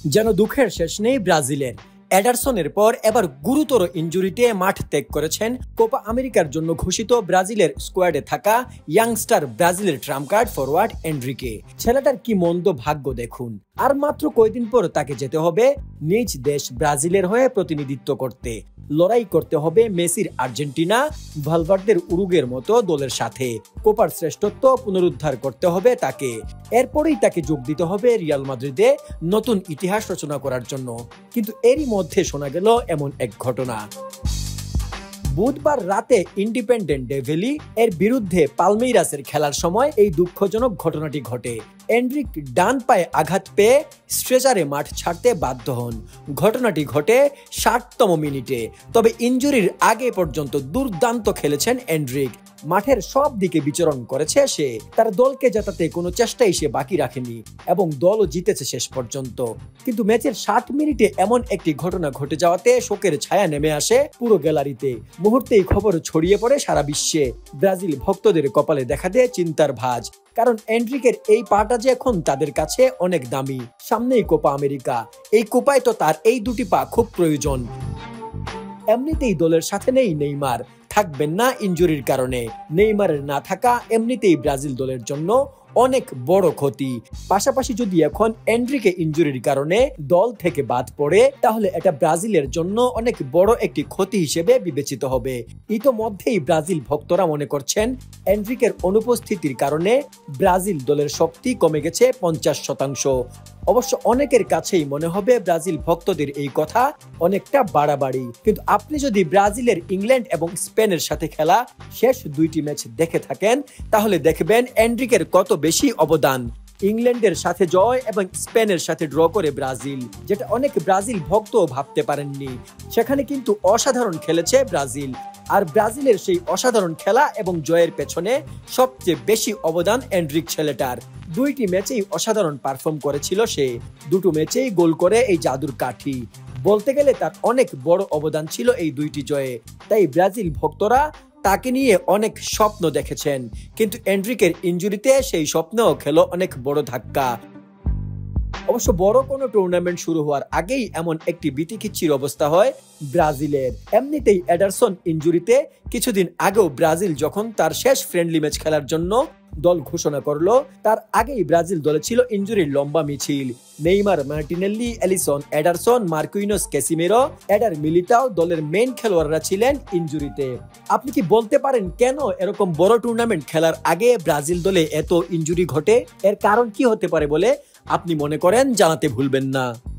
যেন দুঃখের শেষ নেই ব্রাজিলের। এডারসনের পর এবার গুরুতর ইনজুরিতে মাঠ ত্যাগ করেছেন কোপা আমেরিকার জন্য ঘোষিত ব্রাজিলের স্কোয়াডে থাকা ইয়াংস্টার ব্রাজিলের ট্রাম্প কার্ড ফরওয়ার্ড এনরিকে। ছেলেটার কি মন্দ ভাগ্য দেখুন। আর মাত্র কয়েকদিন পর তাকে যেতে হবে নিজ দেশ ব্রাজিলের হয়ে প্রতিনিধিত্ব করতে। লড়াই করতে হবে মেসির আর্জেন্টিনা, ভালভার্দের উরুগের মতো দলের সাথে। কোপার শ্রেষ্ঠত্ব পুনরুদ্ধার করতে হবে তাকে। এরপরেই তাকে যোগ দিতে হবে রিয়াল মাদ্রিদে নতুন ইতিহাস রচনা করার জন্য। কিন্তু এরই মধ্যে শোনা গেল এমন এক ঘটনা। বুধবার রাতে ইন্ডিপেন্ডেন্ট ডে ভ্যালি এর বিরুদ্ধে পালমেইরাসের খেলার সময় এই দুঃখজনক ঘটনাটি ঘটে। এনরিক ডান পায়ে আঘাত পেয়ে স্ট্রেচারে মাঠ ছাড়তে বাধ্য হন। ঘটনাটি ঘটে 60তম মিনিটে। তবে ইনজুরির আগে পর্যন্ত দুর্দান্ত খেলেছেন এনরিক। মাঠের সব দিকে বিচরণ করেছে সে। তার দলকে জেতাতে কোনো চেষ্টাই সে বাকি রাখেনি এবং দলও জিতেছে শেষ পর্যন্ত। কিন্তু ম্যাচের 60 মিনিটে এমন একটি ঘটনা ঘটে যাওয়াতে শোকের ছায়া নেমে আসে পুরো গ্যালারিতে। মুহূর্তেই খবর ছড়িয়ে পড়ে সারা বিশ্বে। ব্রাজিল ভক্তদের কপালে দেখা দেয় চিন্তার ভাঁজ। কারণ এনরিকের এই পাটা যে এখন তাদের কাছে অনেক দামি। সামনেই কোপা আমেরিকা। এই কোপায় তো তার এই দুটি পা খুব প্রয়োজন। এমনিতেই দলের সাথে নেই নেইমার, থাকবেন না ইনজুরির কারণে। নেইমারের না থাকা এমনিতেই ব্রাজিল দলের জন্য অনেক বড় ক্ষতি। পাশাপাশি যদি এখন এনরিকে ইনজুরির কারণে দল থেকে বাদ পড়ে, তাহলে এটা ব্রাজিলের জন্য অনেক বড় একটি ক্ষতি হিসেবে বিবেচিত হবে। ইতোমধ্যেই ব্রাজিল ভক্তরা মনে করছেন এনরিকের অনুপস্থিতির কারণে ব্রাজিল দলের শক্তি কমে গেছে 50%। অবশ্য অনেকের কাছেই মনে হবে ব্রাজিল ভক্তদের এই কথা অনেকটা বাড়াবাড়ি। কিন্তু আপনি যদি ব্রাজিলের ইংল্যান্ড এবং স্পেনের সাথে খেলা শেষ দুইটি ম্যাচ দেখে থাকেন, তাহলে দেখবেন এনরিকের কত বেশি অবদান। ইংল্যান্ডের সাথে জয় এবং স্পেনের সাথে ড্র করে ব্রাজিল, যেটা অনেক ব্রাজিল ভক্ত ভাবতে পারেননি। সেখানে কিন্তু অসাধারণ খেলেছে ব্রাজিল। আর ব্রাজিলের সেই অসাধারণ খেলা এবং জয়ের পেছনে সবচেয়ে বেশি অবদান এনরিক ছেলেটার। দুইটি ম্যাচেই অসাধারণ পারফর্ম করেছিল সে। দুটো ম্যাচেই গোল করে এই জাদুর কাঠি। বলতে গেলে তার অনেক বড় অবদান ছিল এই দুইটি জয়ে। তাই ব্রাজিল ভক্তরা তাকে নিয়ে অনেক স্বপ্ন দেখেছেন। কিন্তু এনরিকের ইনজুরিতে সেই স্বপ্নও খেলো অনেক বড় ধাক্কা। অবশ্য বড় কোনো টুর্নামেন্ট শুরু হওয়ার আগেই এমন একটি বিতিকিচ্ছির অবস্থা হয় ব্রাজিলের। এমনিতেই এডারসন ইনজুরিতে কিছুদিন আগেও ব্রাজিল যখন তার শেষ ফ্রেন্ডলি ম্যাচ খেলার জন্য দল ঘোষণা করলো, তার আগেই ব্রাজিল দলে ছিল ইনজুরির লম্বা মিছিল। Neymar, Martinelli, Alisson, Ederson, Marquinhos, Casemiro, Eder Militao দলের মেইন খেলোয়াড়রা ছিলেন ইনজুরিতে। আপনি কি বলতে পারেন কেন এরকম বড় টুর্নামেন্ট খেলার আগে ব্রাজিল দলে এত ইনজুরি ঘটে? এর কারণ কি হতে পারে বলে আপনি মনে করেন? জানাতে ভুলবেন না।